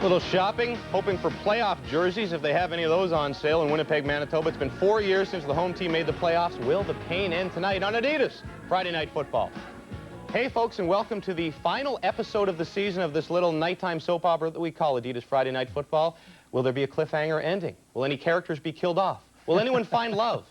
Little shopping, hoping for playoff jerseys if they have any of those on sale in Winnipeg, Manitoba. It's been 4 years since the home team made the playoffs. Will the pain end tonight on Adidas Friday Night Football? Hey folks, and welcome to the final episode of the season of this little nighttime soap opera that we call Adidas Friday Night Football. Will there be a cliffhanger ending? Will any characters be killed off? Will anyone find love?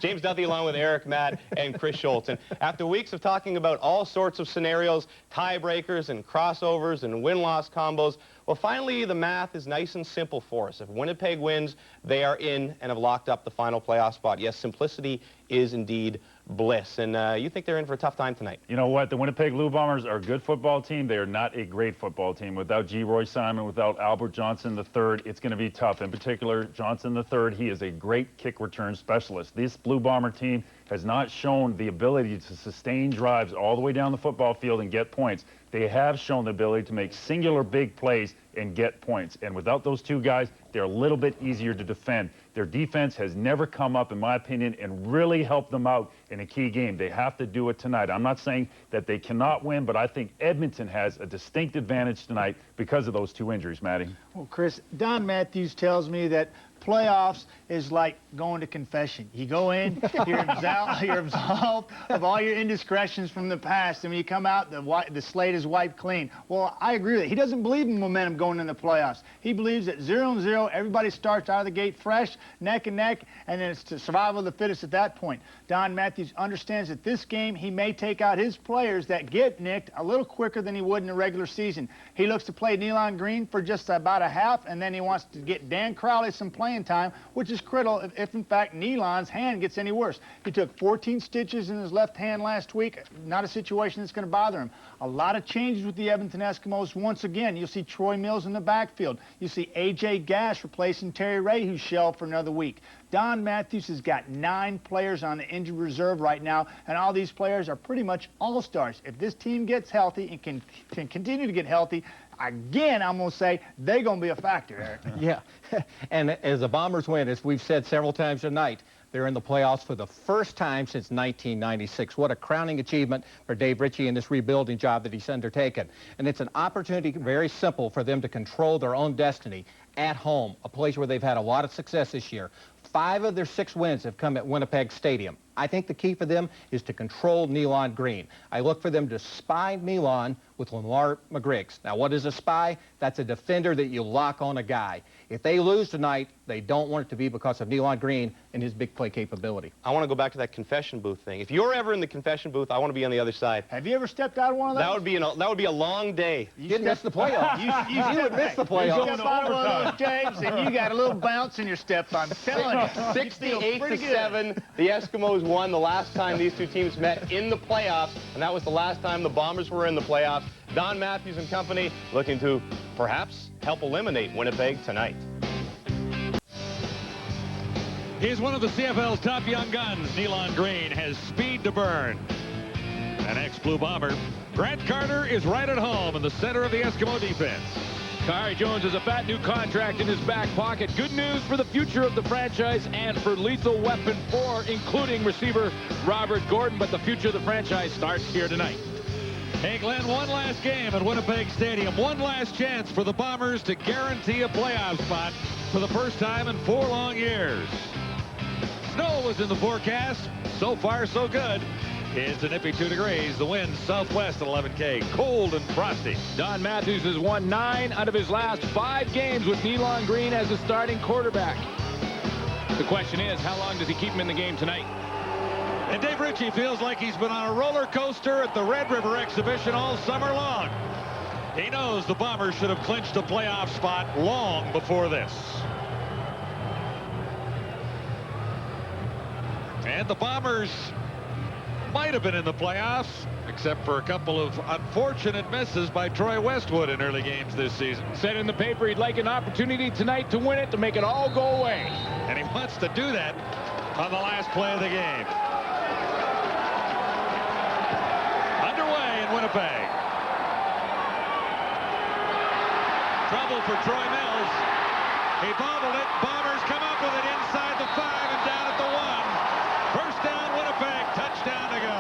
James Duthie along with Eric, Matt, and Chris Schultz. And after weeks of talking about all sorts of scenarios, tiebreakers and crossovers and win-loss combos, well, finally the math is nice and simple for us. If Winnipeg wins, they are in and have locked up the final playoff spot. Yes, simplicity is indeed bliss. And you think they're in for a tough time tonight? You know what? The Winnipeg Blue Bombers are a good football team. They are not a great football team. Without G. Roy Simon, without Albert Johnson III, it's going to be tough. In particular, Johnson III, he is a great kick return specialist. This Blue Bomber team has not shown the ability to sustain drives all the way down the football field and get points. They have shown the ability to make singular big plays and get points. And without those two guys, they're a little bit easier to defend. Their defense has never come up, in my opinion, and really helped them out in a key game. They have to do it tonight. I'm not saying that they cannot win, but I think Edmonton has a distinct advantage tonight because of those two injuries, Matty. Well, Chris, Don Matthews tells me that playoffs is like going to confession. You go in, you're absolved of all your indiscretions from the past, and when you come out, the slate is wiped clean. Well, I agree with it. He doesn't believe in momentum going in the playoffs. He believes that 0-0, everybody starts out of the gate fresh, neck and neck, and then it's the survival of the fittest at that point. Don Matthews understands that this game, he may take out his players that get nicked a little quicker than he would in the regular season. He looks to play Nealon Green for just about a half, and then he wants to get Dan Crowley some playing time, which is critical if in fact Nealon's hand gets any worse. He took 14 stitches in his left hand last week. Not a situation that's going to bother him. A lot of changes with the Edmonton Eskimos. Once again, you'll see Troy Mills in the backfield. You see A.J. Gash replacing Terry Ray, who's shelved for another week. Don Matthews has got 9 players on the injured reserve right now, and all these players are pretty much all-stars. If this team gets healthy and can continue to get healthy, again, I'm going to say they're going to be a factor, Eric. Yeah, and as the Bombers win, as we've said several times tonight, they're in the playoffs for the first time since 1996. What a crowning achievement for Dave Ritchie in this rebuilding job that he's undertaken. And it's an opportunity, very simple, for them to control their own destiny at home, a place where they've had a lot of success this year. 5 of their 6 wins have come at Winnipeg Stadium. I think the key for them is to control Nealon Green. I look for them to spy Nealon with Lamar McGriggs. Now, what is a spy? That's a defender that you lock on a guy. If they lose tonight, they don't want it to be because of Nealon Green and his big play capability. I want to go back to that confession booth thing. If you're ever in the confession booth, I want to be on the other side. Have you ever stepped out of one of those? That would be a long day. You didn't miss the playoffs. you would miss the playoffs. You step out of one of those, James, and you got a little bounce in your step. I'm telling you. 68-7, the Eskimos won the last time these two teams met in the playoffs, and that was the last time the Bombers were in the playoffs. Don Matthews and company looking to perhaps help eliminate Winnipeg tonight. He's one of the CFL's top young guns. Nealon Green has speed to burn. An ex-Blue Bomber. Grant Carter is right at home in the center of the Eskimo defense. Khari Jones has a fat new contract in his back pocket. Good news for the future of the franchise and for Lethal Weapon 4, including receiver Robert Gordon. But the future of the franchise starts here tonight. Hey, Glenn, one last game at Winnipeg Stadium. One last chance for the Bombers to guarantee a playoff spot for the first time in 4 long years. Snow was in the forecast. So far, so good. It's a nippy 2 degrees. The wind southwest at 11K. Cold and frosty. Don Matthews has won 9 out of his last 5 games with Nealon Green as a starting quarterback. The question is, how long does he keep him in the game tonight? And Dave Ritchie feels like he's been on a roller coaster at the Red River exhibition all summer long. He knows the Bombers should have clinched a playoff spot long before this. And the Bombers might have been in the playoffs, except for a couple of unfortunate misses by Troy Westwood in early games this season. Said in the paper he'd like an opportunity tonight to win it, to make it all go away. And he wants to do that on the last play of the game. Underway in Winnipeg. Trouble for Troy Mills. He bobbled it. Bombers come up with it inside the 5 and down at the 1. First down, Winnipeg. Touchdown to go.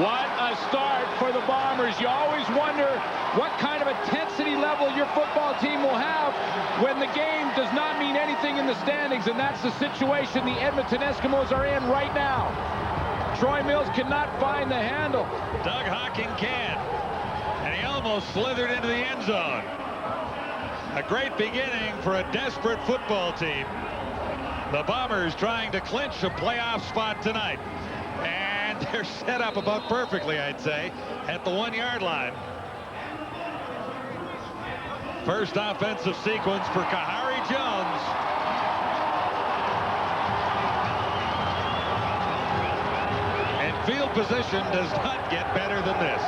What a start for the Bombers. You always wonder what kind of intensity level your football team will have when the game does not mean anything in the standings, and that's the situation the Edmonton Eskimos are in right now. Troy Mills cannot find the handle. Doug Hocking can, and he almost slithered into the end zone. A great beginning for a desperate football team. The Bombers trying to clinch a playoff spot tonight. And they're set up about perfectly, I'd say, at the 1-yard line. First offensive sequence for Kahari Jones. And field position does not get better than this.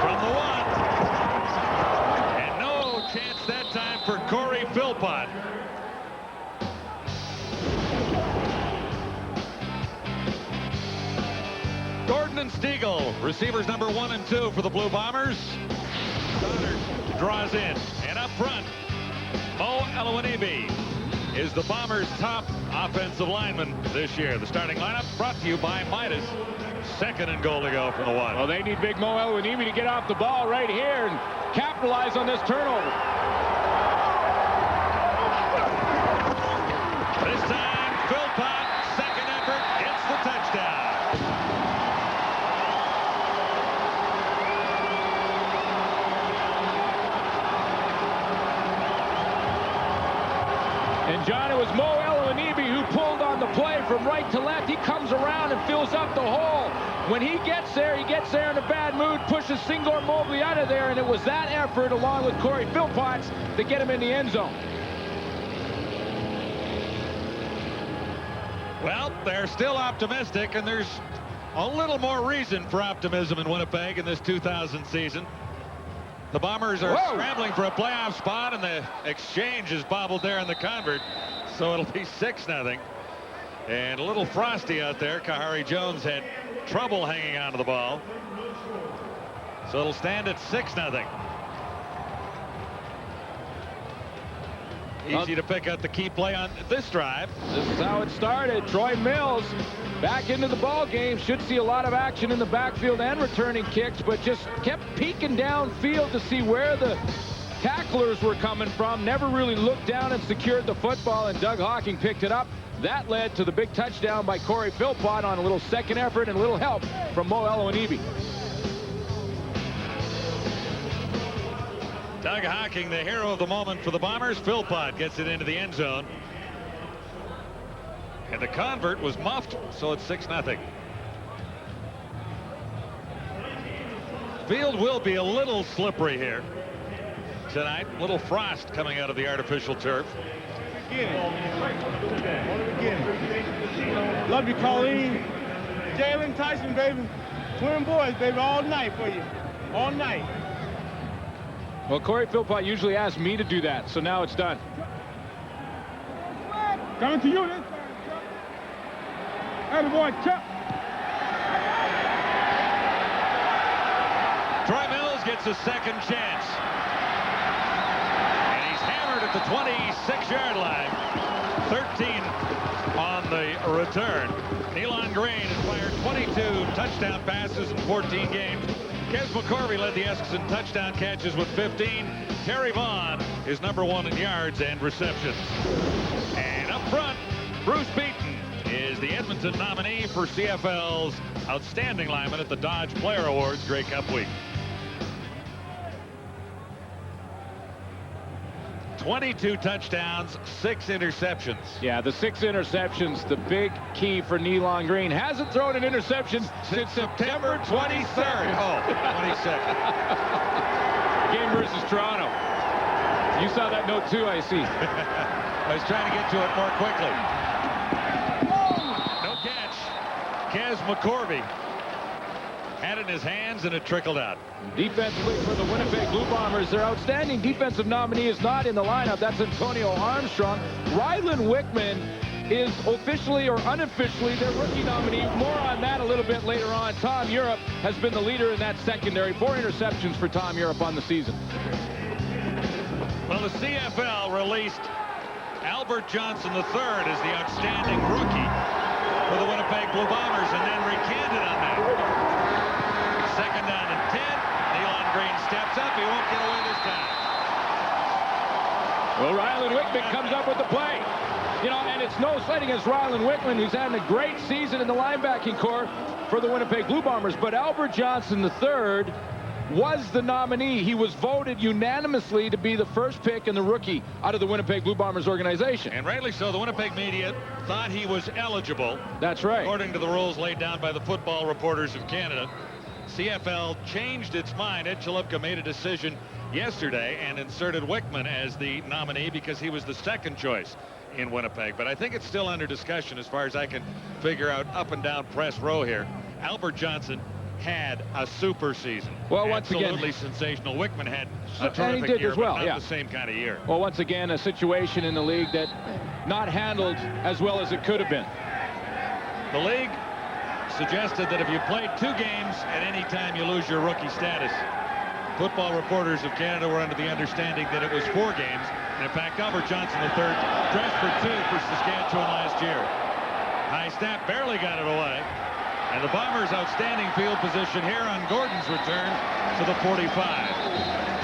From the 1. And no chance that time for Corey Philpott. Gordon and Stiegel, receivers number 1 and 2 for the Blue Bombers. Stoddard draws in, and up front, Mo Elowanibi is the Bombers' top offensive lineman this year. The starting lineup brought to you by Midas. 2nd and goal to go from the 1. Well, they need big Mo Elowanibi to get off the ball right here and capitalize on this turnover. This time, Philpott, 2nd effort, gets the touchdown. And John, it was Mo Elowanibi who pulled on the play from right to left. He comes around and fills up the hole. When he gets there in a bad mood, pushes Singor Mobley out of there, and it was that effort along with Corey Philpott to get him in the end zone. Well, they're still optimistic, and there's a little more reason for optimism in Winnipeg in this 2000 season. The Bombers are scrambling for a playoff spot, and the exchange is bobbled there in the convert, so it'll be 6-0. And a little frosty out there. Kahari Jones had trouble hanging onto the ball, so it'll stand at 6-0. Easy to pick out the key play on this drive. This is how it started. Troy Mills back into the ball game. Should see a lot of action in the backfield and returning kicks, but just kept peeking downfield to see where the tacklers were coming from. Never really looked down and secured the football, and Doug Hocking picked it up. That led to the big touchdown by Corey Philpott on a little second effort and a little help from Mo Elowanibi. Doug Hocking, the hero of the moment for the Bombers. Philpott gets it into the end zone. And the convert was muffed, so it's 6-0. Field will be a little slippery here tonight. Little frost coming out of the artificial turf. Love you, Colleen. Jalen, Tyson, baby. Twin boys, baby, all night for you. All night. Well, Corey Philpott usually asks me to do that, so now it's done. Coming to you this time, Chuck. Hey, boy, Chuck. Troy Mills gets a second chance. And he's hammered at the 26-yard line. 13 on the return. Nealon Green has fired 22 touchdown passes in 14 games. Kes McCorvey led the Eskimos in touchdown catches with 15. Terry Vaughn is number 1 in yards and receptions. And up front, Bruce Beaton is the Edmonton nominee for CFL's Outstanding Lineman at the Dodge Player Awards Grey Cup week. 22 touchdowns, 6 interceptions. Yeah, the 6 interceptions, the big key for Nealon Green. Hasn't thrown an interception since September 23rd. Oh, 22nd. Game versus Toronto. You saw that note too, I see. I was trying to get to it more quickly. No catch. Kes McCorvey had it in his hands, and it trickled out. Defensively for the Winnipeg Blue Bombers, their outstanding defensive nominee is not in the lineup. That's Antonio Armstrong. Ryland Wickman is officially or unofficially their rookie nominee. More on that a little bit later on. Tom Europe has been the leader in that secondary. 4 interceptions for Tom Europe on the season. Well, the CFL released Albert Johnson III as the outstanding rookie for the Winnipeg Blue Bombers, and then recanted on that. Second down and 10. Nealon Green steps up. He won't get away this time. Well, Ryland Wickman comes up with the play. You know, and it's no slight against Ryland Wickman, who's had a great season in the linebacking corps for the Winnipeg Blue Bombers. But Albert Johnson III was the nominee. He was voted unanimously to be the first pick and the rookie out of the Winnipeg Blue Bombers organization. And rightly so. The Winnipeg media thought he was eligible. That's right. According to the rules laid down by the Football Reporters of Canada. CFL changed its mind. Ed Chalupka made a decision yesterday and inserted Wickman as the nominee because he was the second choice in Winnipeg. But I think it's still under discussion as far as I can figure out up and down press row here. Albert Johnson had a super season. Well, once again, absolutely sensational. Wickman had a and he terrific did year, as well, but not yeah. the same kind of year. Well, once again, a situation in the league that not handled as well as it could have been. The league suggested that if you played 2 games at any time, you lose your rookie status. Football Reporters of Canada were under the understanding that it was 4 games. And in fact, Albert Johnson III dressed for 2 for Saskatchewan last year. High snap barely got it away. And the Bombers' outstanding field position here on Gordon's return to the 45.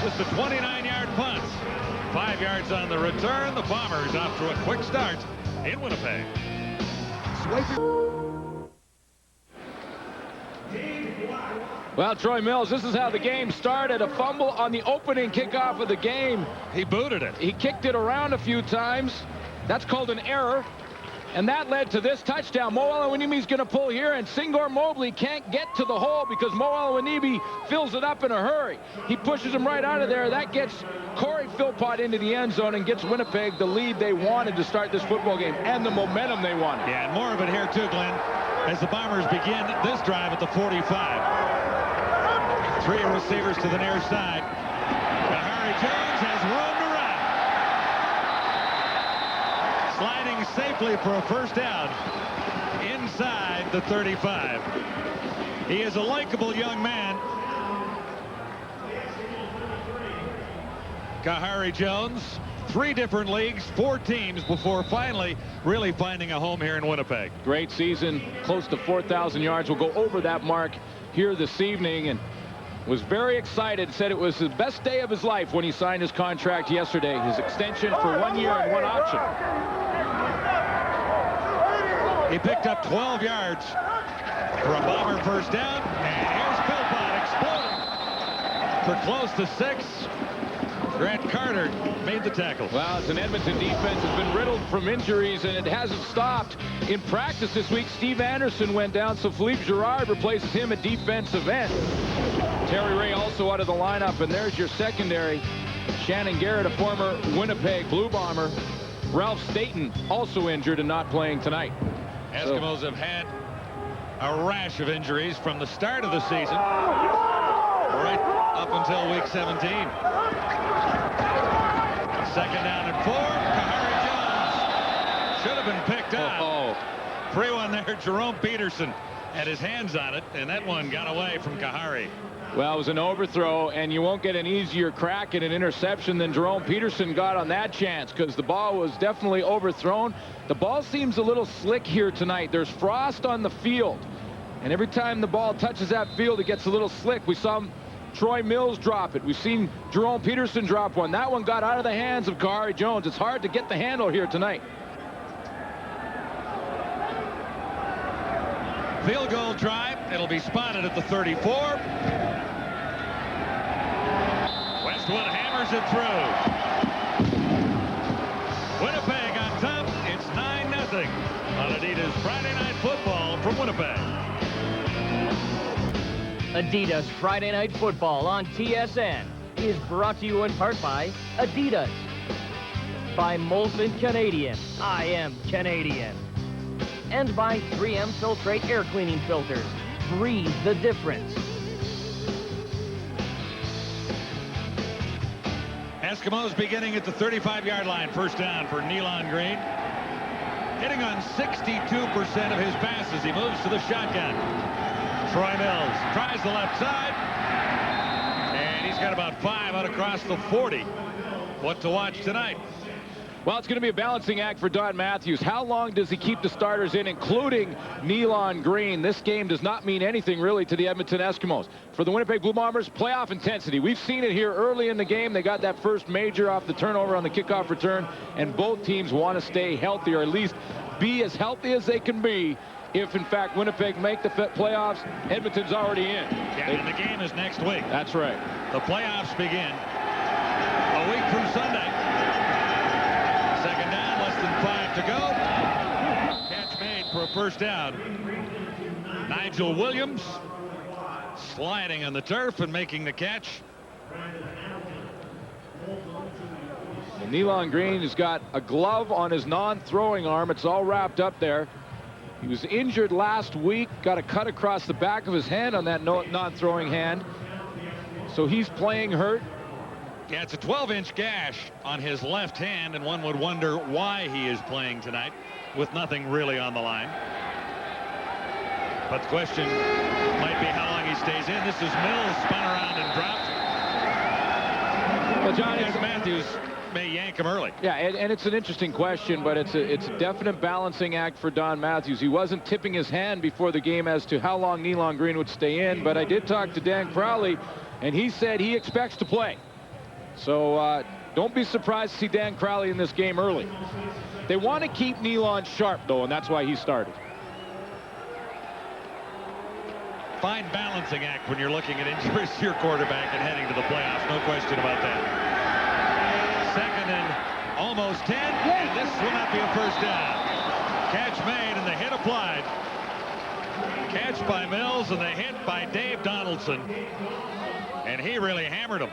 Just a 29-yard punt. 5 yards on the return. The Bombers off to a quick start in Winnipeg. Well, Troy Mills, this is how the game started. A fumble on the opening kickoff of the game. He booted it. He kicked it around a few times. That's called an error. And that led to this touchdown. Mo Alawanibi's going to pull here, and Singor Mobley can't get to the hole because Mo Alawanibi fills it up in a hurry. He pushes him right out of there. That gets Corey Philpott into the end zone and gets Winnipeg the lead they wanted to start this football game and the momentum they wanted. Yeah, and more of it here too, Glenn, as the Bombers begin this drive at the 45. 3 receivers to the near side. Kahari Jones has room to run. Sliding safely for a first down inside the 35. He is a likable young man. Kahari Jones, 3 different leagues, 4 teams before finally really finding a home here in Winnipeg. Great season, close to 4,000 yards. We'll go over that mark here this evening, and was very excited, said it was the best day of his life when he signed his contract yesterday, his extension for 1 year and 1 option. He picked up 12 yards for a Bomber first down, and here's Philpott exploding for close to 6. Grant Carter made the tackle. Well, it's an Edmonton defense has been riddled from injuries, and it hasn't stopped. In practice this week, Steve Anderson went down, so Philippe Girard replaces him at defensive end. Terry Ray also out of the lineup, and there's your secondary. Shannon Garrett, a former Winnipeg Blue Bomber. Ralph Staten also injured and not playing tonight. Eskimos have had a rash of injuries from the start of the season right up until week 17. Second down and 4. Kahari Jones should have been picked up. Free one there. Jerome Peterson had his hands on it, and that one got away from Kahari. Well, it was an overthrow, and you won't get an easier crack at an interception than Jerome Peterson got on that chance, because the ball was definitely overthrown. The ball seems a little slick here tonight. There's frost on the field, and every time the ball touches that field, it gets a little slick. We saw Troy Mills drop it. We've seen Jerome Peterson drop one. That one got out of the hands of Kahari Jones. It's hard to get the handle here tonight. Field goal try. It'll be spotted at the 34. Westwood hammers it through. Winnipeg on top. It's 9-0 on Adidas Friday Night Football from Winnipeg. Adidas Friday Night Football on TSN is brought to you in part by Adidas. By Molson Canadian. I am Canadian. And by 3M Filtrate air cleaning filters. Breathe the difference. Eskimos beginning at the 35-yard line. First down for Nealon Green. Hitting on 62% of his passes. He moves to the shotgun. Troy Mills tries the left side. And he's got about 5 out across the 40. What to watch tonight? Well, it's going to be a balancing act for Don Matthews. How long does he keep the starters in, including Nealon Green? This game does not mean anything really to the Edmonton Eskimos. For the Winnipeg Blue Bombers, playoff intensity. We've seen it here early in the game. They got that first major off the turnover on the kickoff return, and both teams want to stay healthy, or at least be as healthy as they can be. If, in fact, Winnipeg make the playoffs, Edmonton's already in. Yeah, and the game is next week. That's right. The playoffs begin a week from Sunday. Second down, less than 5 to go. Catch made for a first down. Nigel Williams sliding on the turf and making the catch. And Nealon Green has got a glove on his non-throwing arm. It's all wrapped up there. He was injured last week, got a cut across the back of his hand on that non-throwing hand. So he's playing hurt. Yeah, it's a 12-inch gash on his left hand, and one would wonder why he is playing tonight with nothing really on the line. But the question might be how long he stays in. This is Mills, spun around and dropped. Well, John, And Matthews may yank him early. Yeah, and it's an interesting question, but it's a definite balancing act for Don Matthews. He wasn't tipping his hand before the game as to how long Nealon Green would stay in, but I did talk to Dan Crowley, and he said he expects to play. So don't be surprised to see Dan Crowley in this game early. They want to keep Nealon sharp, though, and that's why he started. Fine balancing act when you're looking at injuries to your quarterback and heading to the playoffs. No question about that. Second and almost 10, and this will not be a first down. Catch made and the hit applied. Catch by Mills and the hit by Dave Donaldson. And he really hammered him.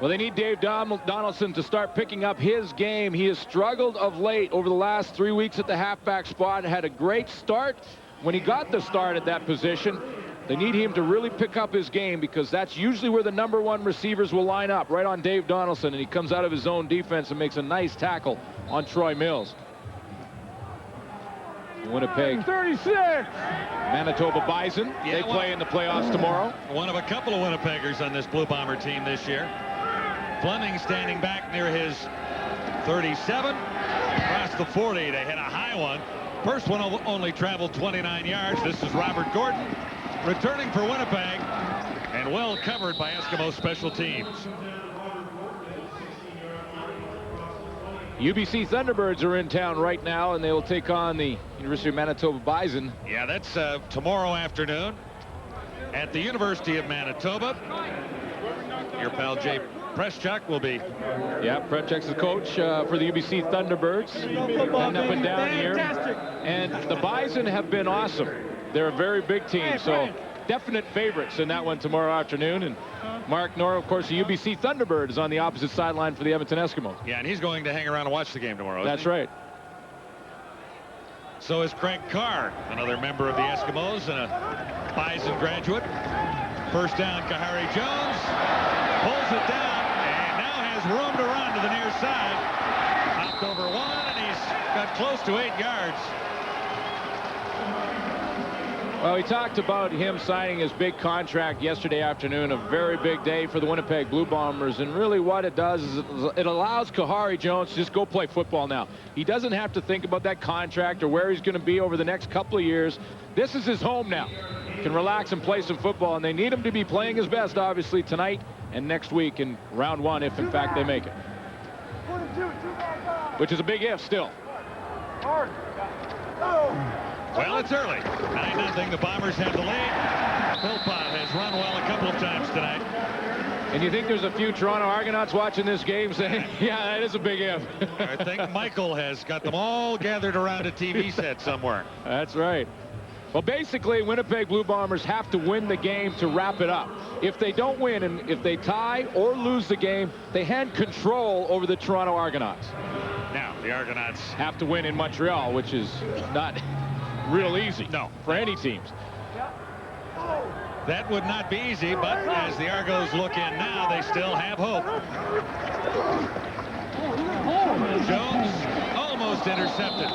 Well, they need Dave Donaldson to start picking up his game. He has struggled of late over the last 3 weeks at the halfback spot. Had a great start when he got the start at that position. They need him to really pick up his game, because that's usually where the #1 receivers will line up, right on Dave Donaldson, and he comes out of his own defense and makes a nice tackle on Troy Mills. Winnipeg 36. Manitoba Bison. They play in the playoffs tomorrow. One of a couple of Winnipeggers on this Blue Bomber team this year. Fleming standing back near his 37. Across the 40 to hit a high one. First one only traveled 29 yards. This is Robert Gordon returning for Winnipeg, and well covered by Eskimo special teams. UBC Thunderbirds are in town right now, and they will take on the University of Manitoba Bison. Yeah, that's tomorrow afternoon at the University of Manitoba. Your pal Jay Preschuk will be. Yeah, Preschuk's the coach for the UBC Thunderbirds. And up and down here. And the Bison have been awesome. They're a very big team, so definite favorites in that one tomorrow afternoon. And Mark Knorr, of course, the UBC Thunderbird, is on the opposite sideline for the Edmonton Eskimos. Yeah, and he's going to hang around and watch the game tomorrow. That's right. So is Craig Carr, another member of the Eskimos and a Bison graduate. First down, Kahari Jones pulls it down and now has room to run to the near side. Hopped over one, and he's got close to 8 yards. Well, we talked about him signing his big contract yesterday afternoon, a very big day for the Winnipeg Blue Bombers, and really what it does is it allows Kahari Jones to just go play football now. He doesn't have to think about that contract or where he's going to be over the next couple of years. This is his home now. He can relax and play some football, and they need him to be playing his best, obviously, tonight and next week in round 1, if in fact they make it. Which is a big if still. Well, it's early. 9-0. The Bombers have the lead. Philpott has run well a couple of times tonight. And you think there's a few Toronto Argonauts watching this game saying, yeah, that is a big if. I think Michael has got them all gathered around a TV set somewhere. That's right. Well, basically, Winnipeg Blue Bombers have to win the game to wrap it up. If they don't win, and if they tie or lose the game, they hand control over the Toronto Argonauts. Now, the Argonauts have to win in Montreal, which is not real easy. No. For any teams. That would not be easy, but as the Argos look in now, they still have hope. Jones almost intercepted.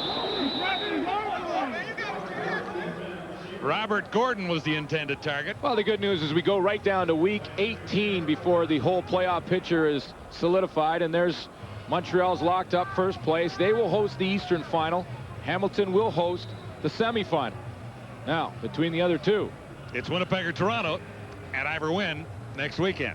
Robert Gordon was the intended target. Well, the good news is we go right down to week 18 before the whole playoff picture is solidified, and there's Montreal's locked up first place. They will host the Eastern Final. Hamilton will host the semifinal. Now, between the other two, It's Winnipeg or Toronto, and Ivor win next weekend.